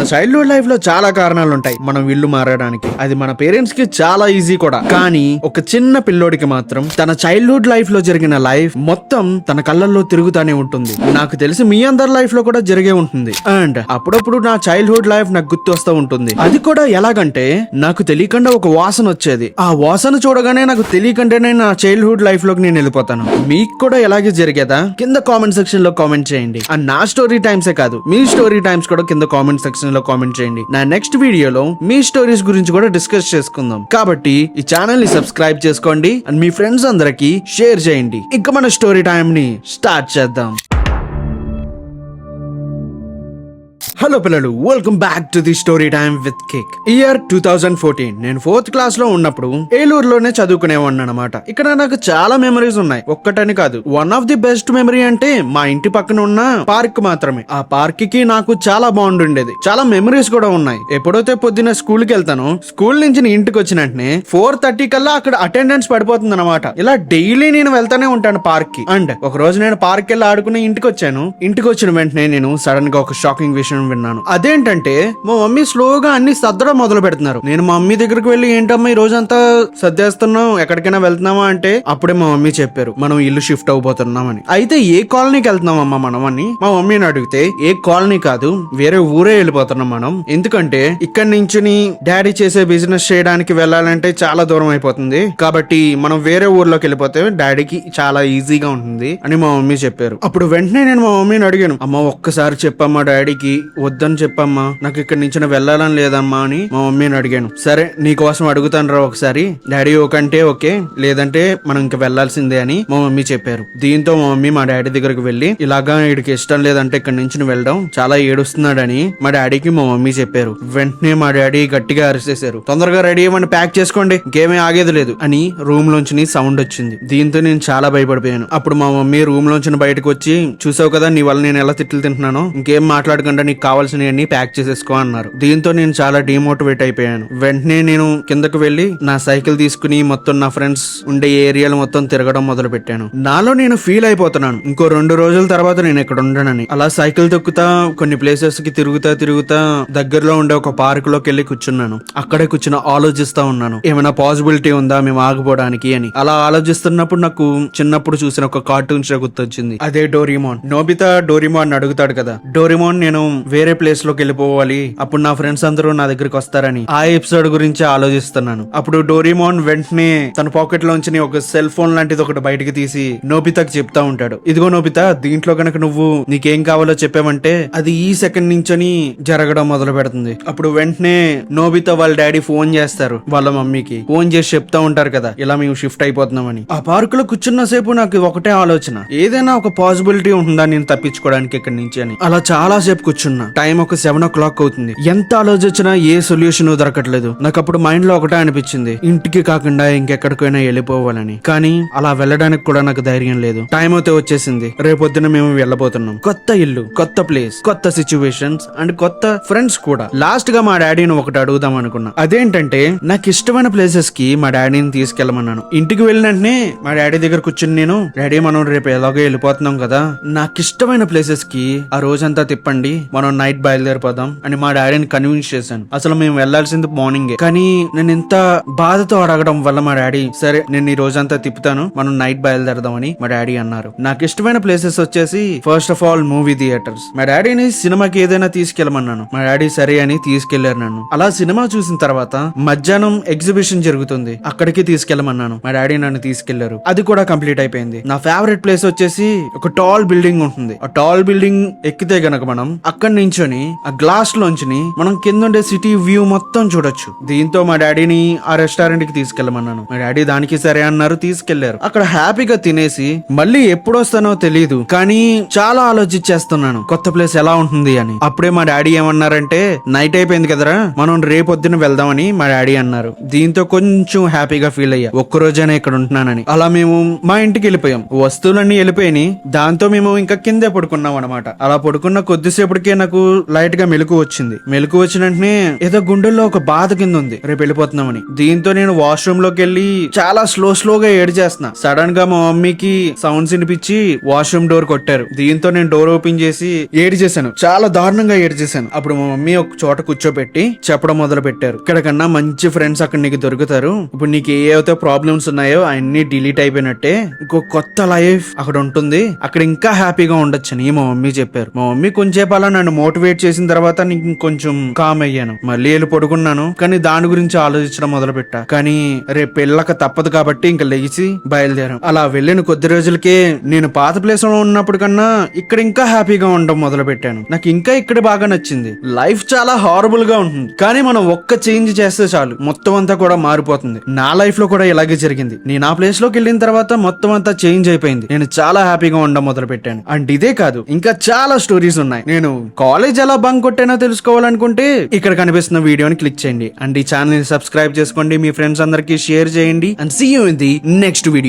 మన childhood life లో చాలా కారణాలు ఉంటాయి మనం ఇల్లు మారడానికి. అది మన పేరెంట్స్ కి చాలా ఈజీ కూడా. కానీ ఒక చిన్న పిల్లోడికి మాత్రం తన చైల్డ్హుడ్ లైఫ్ లో జరిగిన లైఫ్ మొత్తం తన కళ్ళల్లో తిరుగుతానే ఉంటుంది. నాకు తెలిసి మీ అందరి లైఫ్ లో కూడా జరిగే ఉంటుంది. అండ్ అప్పుడప్పుడు నా చైల్డ్హుడ్ లైఫ్ నాకు గుర్తు వస్తూ ఉంటుంది. అది కూడా ఎలాగంటే నాకు తెలియకుండా ఒక వాసన వచ్చేది. ఆ వాసన చూడగానే నాకు తెలియకుండానే నా చైల్డ్హుడ్ లైఫ్ లోకి నేను వెళ్ళిపోతాను. మీకు కూడా ఎలాగే జరిగేదా? కింద కామెంట్ సెక్షన్ లో కామెంట్ చేయండి. అండ్ నా స్టోరీ టైమ్సే కాదు, మీ స్టోరీ టైమ్స్ కూడా కింద కామెంట్ సెక్షన్ లో కామెంట్ చేయండి. నా నెక్స్ట్ వీడియోలో మీ స్టోరీస్ గురించి కూడా డిస్కస్ చేసుకుందాం. కాబట్టి ఈ ఛానల్ ని సబ్స్క్రైబ్ చేసుకోండి అండ్ మీ ఫ్రెండ్స్ అందరికి షేర్ చేయండి. ఇంకా మన స్టోరీ టైం ని స్టార్ట్ చేద్దాం. హలో పిల్లలు, welcome back to the story time with kick. Year 2014. నేను 4th క్లాస్ లో ఉన్నప్పుడు ఏలూరులోనే చదువుకునేవాడిని అనమాట. ఇక్కడ నాకు చాలా మెమరీస్ ఉన్నాయి, ఒక్కటని కాదు. One of the best memory అంటే మా ఇంటి పక్కన ఉన్న పార్క్ మాత్రమే. ఆ పార్క్ కి నాకు చాలా బాగుండేది. చాలా మెమరీస్ కూడా ఉన్నాయి. ఎప్పుడైతే పొద్దున్న స్కూల్ కి వెళ్తానో, స్కూల్ నుంచి ఇంటికి వచ్చిన వెంటనే 4:30 కల్లా అక్కడ అటెండెన్స్ పడిపోతుంది అనమాట. ఇలా డైలీ నేను వెళ్తానే ఉంటాను పార్క్ కి. అండ్ ఒక రోజు నేను పార్క్ వెళ్ళి ఆడుకుని ఇంటికి వచ్చాను. ఇంటికి వచ్చిన వెంటనే నేను సడన్ గా ఒక షాకింగ్ విషయం విన్నాను. అదేంటంటే మా మమ్మీ స్లోగా అన్ని సర్దడం మొదలు పెడుతున్నారు. నేను మా మమ్మీ దగ్గరికి వెళ్ళి, ఏంటమ్మా ఈ రోజంతా సర్దేస్తున్నావు, ఎక్కడికైనా వెళ్తున్నావా అంటే అప్పుడే మా మమ్మీ చెప్పారు, మనం ఇల్లు షిఫ్ట్ అవబోతున్నామని. అయితే ఏ కాలనీకి వెళ్తున్నామమ్మా మనం అని మా మమ్మీని అడిగితే, ఏ కాలనీ కాదు, వేరే ఊరే వెళ్ళిపోతున్నాం మనం. ఎందుకంటే ఇక్కడి నుంచి డాడీ చేసే బిజినెస్ చేయడానికి వెళ్ళాలంటే చాలా దూరం అయిపోతుంది. కాబట్టి మనం వేరే ఊర్లోకి వెళ్ళిపోతే డాడీకి చాలా ఈజీగా ఉంటుంది అని మా మమ్మీ చెప్పారు. అప్పుడు వెంటనే నేను మా మమ్మీని అడిగాను, అమ్మ ఒక్కసారి చెప్పమ్మా డాడీకి, వద్దని చెప్పమ్మా, నాకు ఇక్కడి నుంచి వెళ్ళాలని లేదమ్మా అని మా మమ్మీని అడిగాను. సరే నీకోసం అడుగుతాను రా ఒకసారి, డాడీ ఓకంటే ఓకే, లేదంటే మనం ఇంక వెళ్లాల్సిందే అని మా మమ్మీ చెప్పారు. దీంతో మా మమ్మీ మా డాడీ దగ్గరకు వెళ్లి, ఇలాగా వీడికి ఇష్టం లేదంటే ఇక్కడి నుంచి వెళ్ళడం, చాలా ఏడుస్తున్నాడని మా డాడీకి మా మమ్మీ చెప్పారు. వెంటనే మా డాడీ గట్టిగా అరిసేశారు, తొందరగా రెడీ అవ్వండి, ప్యాక్ చేసుకోండి, ఇంకేమీ ఆగేది లేదు అని రూమ్ లోంచి సౌండ్ వచ్చింది. దీంతో నేను చాలా భయపడిపోయాను. అప్పుడు మా మమ్మీ రూమ్ లోంచి బయటకు వచ్చి, చూసావు కదా నీ వల్ల నేను ఎలా తిట్లు తింటున్నాను, ఇంకేం మాట్లాడకుండా నీకు కావాల్సినవన్నీ ప్యాక్ చేసేసుకో అన్నారు. దీంతో నేను చాలా డిమోటివేట్ అయిపోయాను. వెంటనే నేను కిందకు వెళ్లి నా సైకిల్ తీసుకుని మొత్తం నా ఫ్రెండ్స్ ఉండే ఏరియాలు మొత్తం తిరగడం మొదలు పెట్టాను. నాలో నేను ఫీల్ అయిపోతున్నాను, ఇంకో 2 రోజుల తర్వాత నేను ఇక్కడ ఉండనని. అలా సైకిల్ తొక్కుతా కొన్ని ప్లేసెస్ కి తిరుగుతా దగ్గరలో ఉండే ఒక పార్క్ లోకి వెళ్ళి కూర్చున్నాను. అక్కడే కూర్చుని ఆలోచిస్తా ఉన్నాను, ఏమైనా పాసిబిలిటీ ఉందా మేము ఆగిపోవడానికి అని. అలా ఆలోచిస్తున్నప్పుడు నాకు చిన్నప్పుడు చూసిన ఒక కార్టూన్ షో గుర్తొచ్చింది. అదే డోరేమోన్. నోబితా డోరేమోన్ అడుగుతాడు కదా, డోరేమోన్ నేను వేరే ప్లేస్ లోకి వెళ్ళిపోవాలి, అప్పుడు నా ఫ్రెండ్స్ అందరూ నా దగ్గరికి వస్తారని. ఆ ఎపిసోడ్ గురించి ఆలోచిస్తున్నాను. అప్పుడు డోరేమోన్ వెంటనే తన పాకెట్ లోంచి ఒక సెల్ ఫోన్ లాంటిది ఒకటి బయటకి తీసి నోబితాకి చెప్తా ఉంటాడు, ఇదిగో నోబితా, దీంట్లో కనుక నువ్వు నీకేం కావాలో చెప్పావంటే అది ఈ సెకండ్ నుంచని జరగడం మొదలు పెడుతుంది. అప్పుడు వెంటనే నోబితా వాళ్ళ డాడీ ఫోన్ చేస్తారు, వాళ్ళ మమ్మీకి ఫోన్ చేసి చెప్తా ఉంటారు కదా, ఇలా మేము షిఫ్ట్ అయిపోతున్నామని. ఆ పార్క్ లో కూర్చున్న సేపు నాకు ఒకటే ఆలోచన, ఏదైనా ఒక పాసిబిలిటీ ఉంటుందా నేను తప్పించుకోవడానికి ఇక్కడి నుంచి అని. అలా చాలా సేపు కూర్చున్నా. టైం ఒక 7 o'clock అవుతుంది. ఎంత ఆలోచించినా ఏ సొల్యూషన్ దొరకట్లేదు. నాకు అప్పుడు మైండ్ లో ఒకటే అనిపించింది, ఇంటికి కాకుండా ఇంకెక్కడికైనా వెళ్ళిపోవాలని. కానీ అలా వెళ్ళడానికి కూడా నాకు ధైర్యం లేదు. టైం అయితే వచ్చేసింది, రేపొద్దున మేము వెళ్ళబోతున్నాం. కొత్త ఇల్లు, కొత్త ప్లేస్, కొత్త సిచ్యువేషన్స్ అండ్ కొత్త ఫ్రెండ్స్ కూడా. లాస్ట్ గా మా డాడీని ఒకటి అడుగుదాం అనుకున్నా. అదేంటంటే నాకు ఇష్టమైన ప్లేసెస్ కి మా డాడీని తీసుకెళ్ళమన్నాను. ఇంటికి వెళ్ళినట్నే మా డాడీ దగ్గర కూర్చుని నేను, డాడీ మనం రేపు ఎలాగో వెళ్ళిపోతున్నాం కదా, నాకు ఇష్టమైన ప్లేసెస్ కి ఆ రోజంతా తిప్పండి, మనం నైట్ బయలుదేరిపోదాం అని మా డాడీని కన్విన్స్ చేశాను. అసలు మేము వెళ్లాల్సింది మార్నింగే. కానీ నేను ఇంత బాధతో అడగడం వల్ల మా డాడీ, సరే నేను ఈ రోజంతా తిప్పుతాను, మనం నైట్ బయలుదేరదాం అని మా డాడీ అన్నారు. నాకు ఇష్టమైన ప్లేసెస్ వచ్చేసి first of all movie theatres. మా డాడీని సినిమాకి ఏదైనా తీసుకెళ్ళమన్నాను. మా డాడీ సరే అని తీసుకెళ్లారు నన్ను. అలా సినిమా చూసిన తర్వాత మధ్యాహ్నం ఎగ్జిబిషన్ జరుగుతుంది, అక్కడికి తీసుకెళ్ళమన్నాను. మా డాడీ నన్ను తీసుకెళ్లారు. అది కూడా కంప్లీట్ అయిపోయింది. నా ఫేవరెట్ ప్లేస్ వచ్చేసి ఒక టాల్ బిల్డింగ్ ఉంటుంది. ఆ టాల్ బిల్డింగ్ ఎక్కితే గనక మనం అక్కడి నుంచొని ఆ గ్లాస్ లోంచి మనం కింద ఉండే సిటీ వ్యూ మొత్తం చూడొచ్చు. దీంతో మా డాడీని ఆ రెస్టారెంట్ కి తీసుకెళ్ళమన్నాను. మా డాడీ దానికి సరే అన్నారు, తీసుకెళ్లారు. అక్కడ హ్యాపీగా తినేసి మళ్ళీ ఎప్పుడు వస్తానో తెలియదు, కానీ చాలా ఆలోచించేస్తున్నాను కొత్త ప్లేస్ ఎలా ఉంటుంది అని. అప్పుడే మా డాడీ ఏమన్నారంటే, నైట్ అయిపోయింది కదరా, మనం రేపొద్దున వెళ్దామని మా డాడీ అన్నారు. దీంతో కొంచెం హ్యాపీగా ఫీల్ అయ్యా, ఒక్కరోజైనా ఇక్కడ ఉంటున్నానని. అలా మేము మా ఇంటికి వెళ్ళిపోయాం. వస్తువులన్నీ వెళ్ళిపోయినాయి. దాంతో మేము ఇంకా కిందే పడుకున్నాం అనమాట. అలా పడుకున్న కొద్దిసేపటికే నాకు నాకు లైట్ గా మెలకు వచ్చింది. మెలకు వచ్చిన వెంటనే ఏదో గుండెల్లో ఒక బాధ కింద ఉంది, రేపు వెళ్ళిపోతున్నామని. దీంతో నేను వాష్రూమ్ లోకి వెళ్ళి చాలా స్లోగా ఏడు చేస్తున్నా. సడన్ గా మా మమ్మీకి సౌండ్స్ వినిపించి వాష్రూమ్ డోర్ కొట్టారు. దీంతో నేను డోర్ ఓపెన్ చేసి ఏడు చేశాను, చాలా దారుణంగా ఏడు చేశాను. అప్పుడు మా మమ్మీ ఒక చోట కూర్చోబెట్టి చెప్పడం మొదలు పెట్టారు, ఇక్కడ కన్నా మంచి ఫ్రెండ్స్ అక్కడ నీకు దొరుకుతారు. ఇప్పుడు నీకు ఏవైతే ప్రాబ్లమ్స్ ఉన్నాయో అన్ని డిలీట్ అయిపోయినట్టే, ఇంకో కొత్త లైఫ్ అక్కడ ఉంటుంది, అక్కడ ఇంకా హ్యాపీగా ఉండొచ్చు అని మా మమ్మీ చెప్పారు. మా మమ్మీ కొంచెంసేపు అలా నన్ను మోటివేట్ చేసిన తర్వాత నీకు ఇంకొంచెం కామ్ అయ్యాను. మళ్ళీ వెళ్ళి పడుకున్నాను, కానీ దాని గురించి ఆలోచించడం మొదలు పెట్టా. కానీ రేపు వెళ్ళక తప్పదు కాబట్టి ఇంకా లేచి బయలుదేరాం. అలా వెళ్ళిన కొద్ది రోజులకే నేను పాత ప్లేస్ లో ఉన్నప్పుడు కన్నా ఇక్కడ ఇంకా హ్యాపీగా ఉండడం మొదలు పెట్టాను. నాకు ఇంకా ఇక్కడ బాగా నచ్చింది. లైఫ్ చాలా హారబుల్ గా ఉంటుంది, కానీ మనం ఒక్క చేంజ్ చేస్తే చాలు మొత్తం అంతా కూడా మారిపోతుంది. నా లైఫ్ లో కూడా ఇలాగే జరిగింది. నేను ఆ ప్లేస్ లోకి వెళ్ళిన తర్వాత మొత్తం అంతా చేంజ్ అయిపోయింది. నేను చాలా హ్యాపీగా ఉండడం మొదలు పెట్టాను. అండ్ ఇదే కాదు, ఇంకా చాలా స్టోరీస్ ఉన్నాయి. నేను కాలేజ్ ఎలా బంక్ కొట్టానో తెలుసుకోవాలనుకుంటే ఇక్కడ కనిపిస్తున్న వీడియోని క్లిక్ చేయండి. అండ్ ఈ ఛానల్ ని సబ్స్క్రైబ్ చేసుకోండి, మీ ఫ్రెండ్స్ అందరికి షేర్ చేయండి. And see you in the next video.